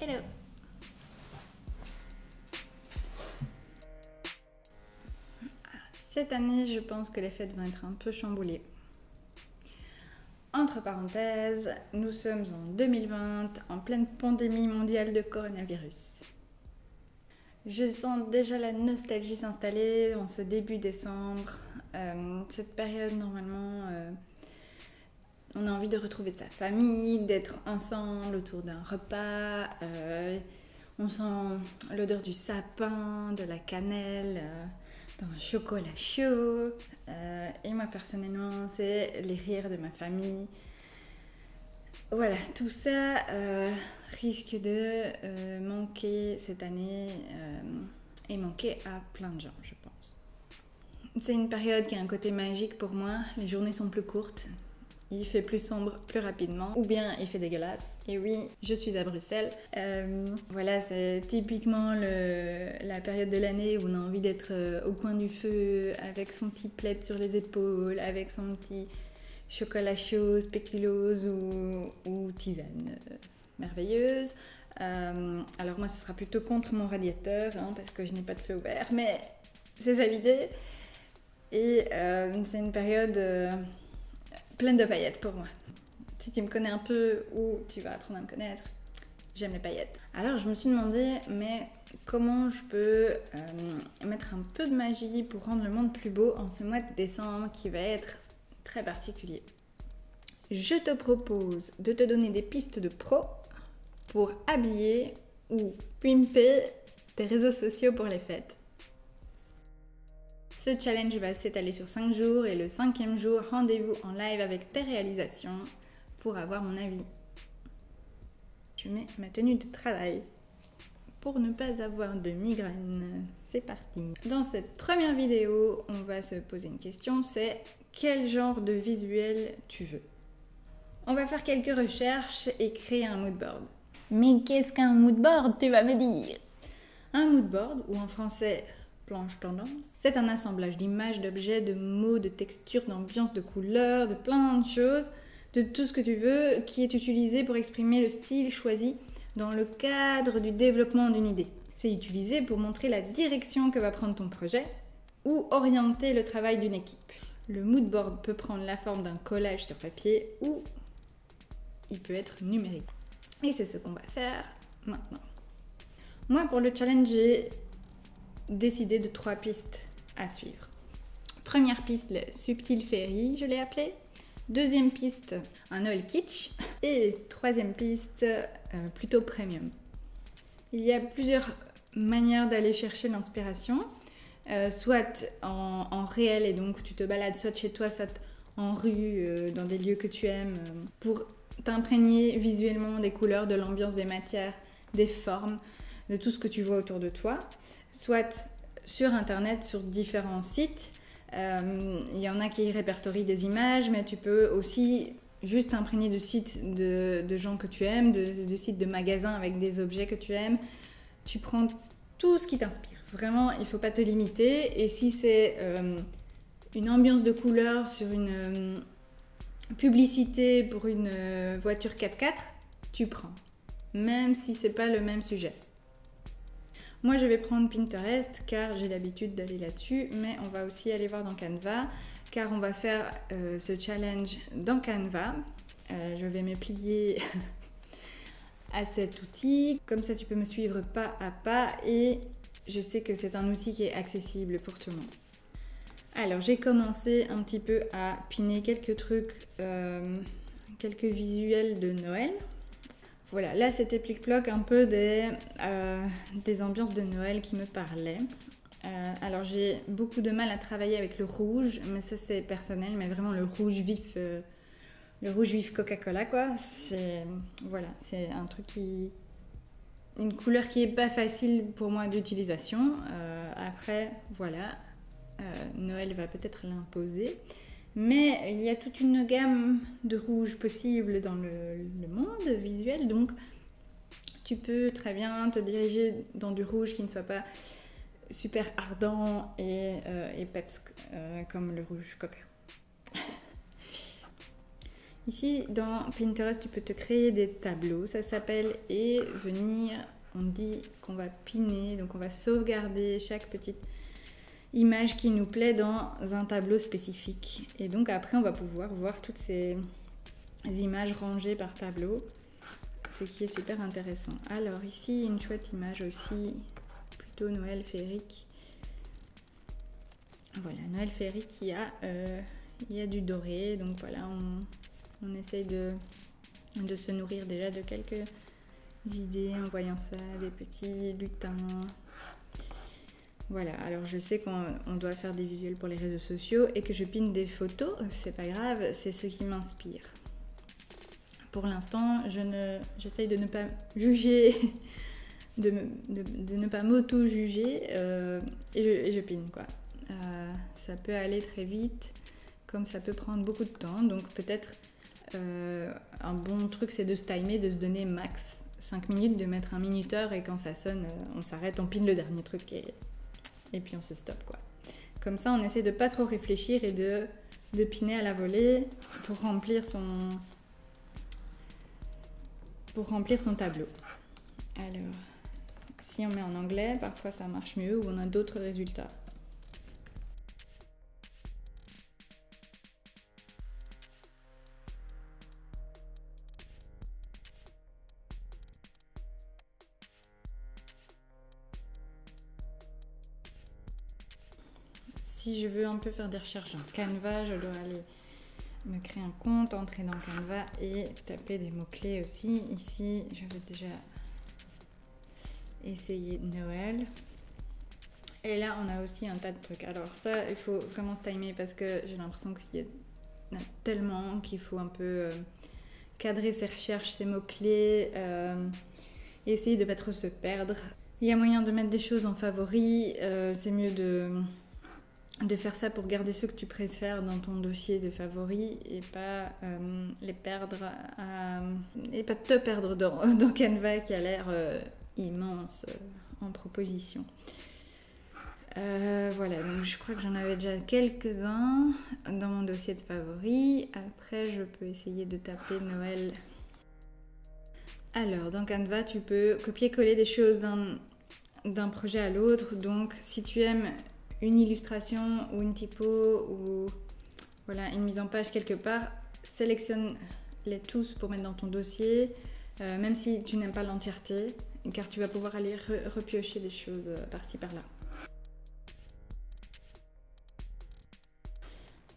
Hello. Cette année, je pense que les fêtes vont être un peu chamboulées. Entre parenthèses, nous sommes en 2020, en pleine pandémie mondiale de coronavirus. Je sens déjà la nostalgie s'installer en ce début décembre. Cette période, normalement, on a envie de retrouver sa famille, d'être ensemble autour d'un repas. On sent l'odeur du sapin, de la cannelle, d'un chocolat chaud. Et moi, personnellement, c'est les rires de ma famille. Voilà, tout ça risque de manquer cette année et manquer à plein de gens, je pense. C'est une période qui a un côté magique pour moi. Les journées sont plus courtes. Il fait plus sombre plus rapidement, ou bien il fait dégueulasse. Et oui, je suis à Bruxelles. Voilà, c'est typiquement la période de l'année où on a envie d'être au coin du feu, avec son petit plaid sur les épaules, avec son petit chocolat chaud, spéculose ou tisane merveilleuse. Alors moi, ce sera plutôt contre mon radiateur, parce que je n'ai pas de feu ouvert, mais c'est ça l'idée. Et c'est une période pleine de paillettes pour moi. Si tu me connais un peu ou tu vas apprendre à me connaître, j'aime les paillettes. Alors je me suis demandé, mais comment je peux mettre un peu de magie pour rendre le monde plus beau en ce mois de décembre qui va être très particulier. Je te propose de te donner des pistes de pro pour habiller ou pimper tes réseaux sociaux pour les fêtes. Ce challenge va s'étaler sur 5 jours et le 5e jour, rendez-vous en live avec tes réalisations pour avoir mon avis. Je mets ma tenue de travail pour ne pas avoir de migraine. C'est parti. Dans cette première vidéo, on va se poser une question, c'est quel genre de visuel tu veux? On va faire quelques recherches et créer un mood board. Mais qu'est-ce qu'un mood board, tu vas me dire? Un mood board, ou en français planche tendance, c'est un assemblage d'images, d'objets, de mots, de textures, d'ambiances, de couleurs, de plein de choses, de tout ce que tu veux, qui est utilisé pour exprimer le style choisi dans le cadre du développement d'une idée. C'est utilisé pour montrer la direction que va prendre ton projet ou orienter le travail d'une équipe. Le mood board peut prendre la forme d'un collage sur papier ou il peut être numérique. Et c'est ce qu'on va faire maintenant. Moi, pour le challenge, j'ai décidé de 3 pistes à suivre. Première piste, le subtil fairy, je l'ai appelé. Deuxième piste, un Noël kitsch. Et troisième piste, plutôt premium. Il y a plusieurs manières d'aller chercher l'inspiration. Soit en réel, et donc tu te balades soit chez toi, soit en rue, dans des lieux que tu aimes, pour t'imprégner visuellement des couleurs, de l'ambiance, des matières, des formes, de tout ce que tu vois autour de toi. Soit sur internet, sur différents sites. Il y en a qui répertorient des images, mais tu peux aussi juste t'imprégner de sites de gens que tu aimes, de sites de magasins avec des objets que tu aimes. Tu prends tout ce qui t'inspire. Vraiment, il ne faut pas te limiter. Et si c'est une ambiance de couleurs sur une publicité pour une voiture 4x4, tu prends. Même si ce n'est pas le même sujet. Moi, je vais prendre Pinterest car j'ai l'habitude d'aller là-dessus, mais on va aussi aller voir dans Canva car on va faire ce challenge dans Canva. Je vais me plier à cet outil. Comme ça, tu peux me suivre pas à pas et je sais que c'est un outil qui est accessible pour tout le monde. Alors, j'ai commencé un petit peu à piner quelques trucs, quelques visuels de Noël. Voilà, là c'était plic-ploc un peu des ambiances de Noël qui me parlaient. Alors j'ai beaucoup de mal à travailler avec le rouge, mais ça c'est personnel, mais vraiment le rouge vif Coca-Cola quoi. Voilà, c'est un truc une couleur qui est pas facile pour moi d'utilisation. Après, voilà, Noël va peut-être l'imposer. Mais il y a toute une gamme de rouges possibles dans le monde visuel, donc tu peux très bien te diriger dans du rouge qui ne soit pas super ardent et peps comme le rouge Coca. Ici, dans Pinterest, tu peux te créer des tableaux, ça s'appelle, et venir, on dit qu'on va piner, donc on va sauvegarder chaque petite image qui nous plaît dans un tableau spécifique. Et donc après, on va pouvoir voir toutes ces images rangées par tableau, ce qui est super intéressant. Alors ici, une chouette image aussi, plutôt Noël féerique. Voilà, Noël féerique, il y a du doré, donc voilà, on essaye de se nourrir déjà de quelques idées en voyant ça, des petits lutins. Voilà, alors je sais qu'on doit faire des visuels pour les réseaux sociaux et que je pine des photos, c'est pas grave, c'est ce qui m'inspire. Pour l'instant, j'essaye de ne pas juger, de ne pas m'auto-juger et je pine quoi. Ça peut aller très vite, comme ça peut prendre beaucoup de temps, donc peut-être un bon truc c'est de se timer, de se donner max 5 minutes, de mettre un minuteur et quand ça sonne, on s'arrête, on pine le dernier truc et puis on se stoppe quoi. Comme ça on essaie de pas trop réfléchir et de piner à la volée pour remplir son tableau. Alors, si on met en anglais, parfois ça marche mieux ou on a d'autres résultats. Si je veux un peu faire des recherches dans Canva, je dois aller me créer un compte, entrer dans Canva et taper des mots-clés aussi. Ici, je vais déjà essayer Noël. Et là, on a aussi un tas de trucs. Alors ça, il faut vraiment se timer parce que j'ai l'impression qu'il y en a tellement qu'il faut un peu cadrer ses recherches, ses mots-clés et essayer de ne pas trop se perdre. Il y a moyen de mettre des choses en favoris. C'est mieux de faire ça pour garder ceux que tu préfères dans ton dossier de favoris et pas les perdre et pas te perdre dans Canva qui a l'air immense en proposition. Voilà, donc je crois que j'en avais déjà quelques-uns dans mon dossier de favoris. Après, je peux essayer de taper Noël. Alors, dans Canva, tu peux copier-coller des choses d'un projet à l'autre. Donc, si tu aimes une illustration ou une typo ou voilà, une mise en page quelque part, sélectionne-les tous pour mettre dans ton dossier, même si tu n'aimes pas l'entièreté, car tu vas pouvoir aller repiocher des choses par-ci par-là.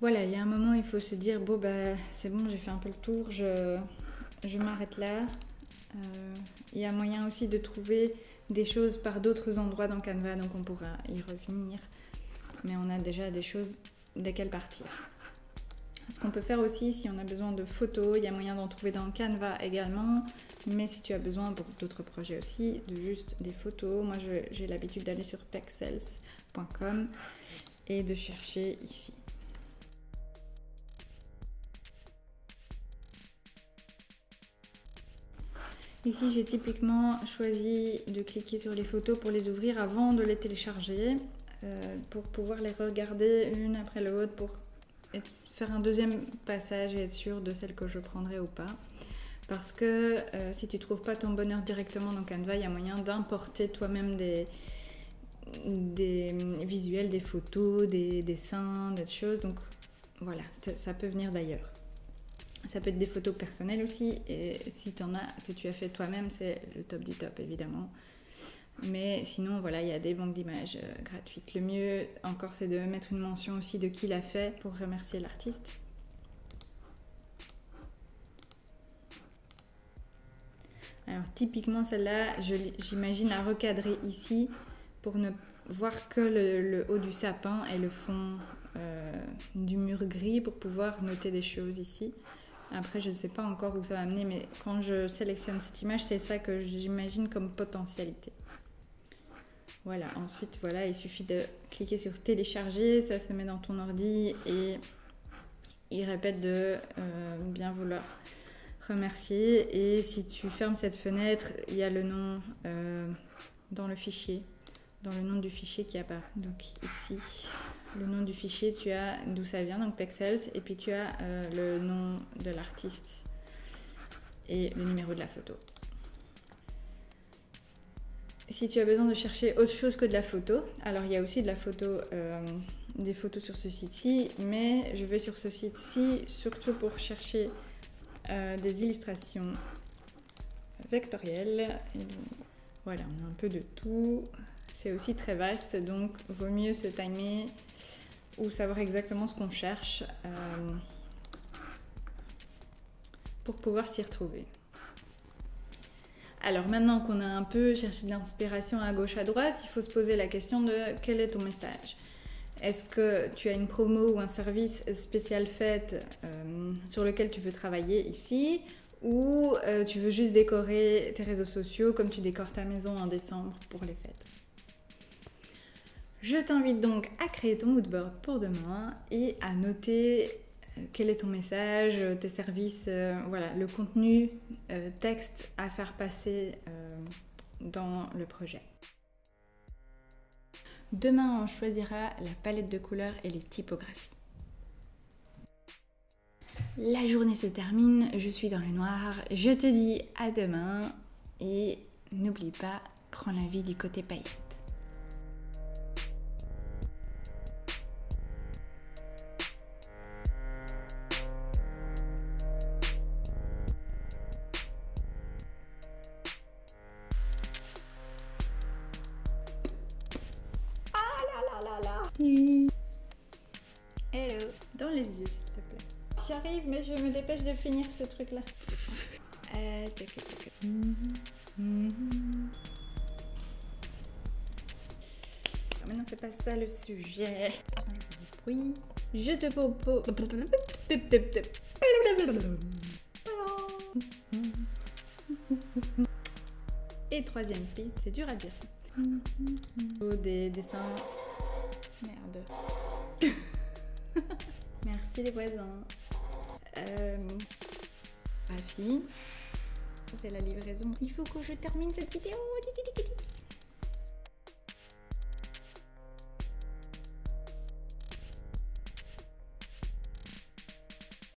Voilà, il y a un moment, il faut se dire, bon, bah, c'est bon, j'ai fait un peu le tour, je m'arrête là. Il y a moyen aussi de trouver des choses par d'autres endroits dans Canva, donc on pourra y revenir. Mais on a déjà des choses desquelles partir. Ce qu'on peut faire aussi, si on a besoin de photos, il y a moyen d'en trouver dans Canva également. Mais si tu as besoin pour d'autres projets aussi, de juste des photos, moi j'ai l'habitude d'aller sur pexels.com et de chercher ici. Ici, j'ai typiquement choisi de cliquer sur les photos pour les ouvrir avant de les télécharger, pour pouvoir les regarder une après l'autre, pour faire un deuxième passage et être sûre de celle que je prendrai ou pas. Parce que si tu ne trouves pas ton bonheur directement dans Canva, il y a moyen d'importer toi-même des visuels, des photos, des dessins, des choses. Donc voilà, ça peut venir d'ailleurs. Ça peut être des photos personnelles aussi, et si tu en as que tu as fait toi-même, c'est le top du top évidemment. Mais sinon, voilà, il y a des banques d'images gratuites. Le mieux encore, c'est de mettre une mention aussi de qui l'a fait pour remercier l'artiste. Alors typiquement celle-là, j'imagine la recadrer ici pour ne voir que le haut du sapin et le fond du mur gris pour pouvoir noter des choses ici. Après, je ne sais pas encore où ça va amener, mais quand je sélectionne cette image, c'est ça que j'imagine comme potentialité. Voilà, ensuite, voilà, il suffit de cliquer sur télécharger, ça se met dans ton ordi et il répète de bien vouloir remercier. Et si tu fermes cette fenêtre, il y a le nom dans le fichier, dans le nom du fichier qui apparaît. Donc ici, le nom du fichier, tu as d'où ça vient, donc Pexels, et puis tu as le nom de l'artiste et le numéro de la photo. Si tu as besoin de chercher autre chose que de la photo, alors il y a aussi de la photo, des photos sur ce site-ci, mais je vais sur ce site-ci surtout pour chercher des illustrations vectorielles. Et voilà, on a un peu de tout. C'est aussi très vaste, donc vaut mieux se timer ou savoir exactement ce qu'on cherche pour pouvoir s'y retrouver. Alors maintenant qu'on a un peu cherché de l'inspiration à gauche à droite, il faut se poser la question de quel est ton message. Est-ce que tu as une promo ou un service spécial fait sur lequel tu veux travailler ici, ou tu veux juste décorer tes réseaux sociaux comme tu décores ta maison en décembre pour les fêtes? Je t'invite donc à créer ton moodboard pour demain et à noter quel est ton message, tes services, voilà, le contenu, texte à faire passer dans le projet. Demain, on choisira la palette de couleurs et les typographies. La journée se termine, je suis dans le noir, je te dis à demain et n'oublie pas, prends la vie du côté paillettes. Hello, dans les yeux s'il te plaît. J'arrive mais je me dépêche de finir ce truc là. Mais non, c'est pas ça le sujet. Oui. Je te propose. Et troisième piste, c'est dur à dire ça. Des dessins. Merde. Merci les voisins. Rafi, c'est la livraison. Il faut que je termine cette vidéo.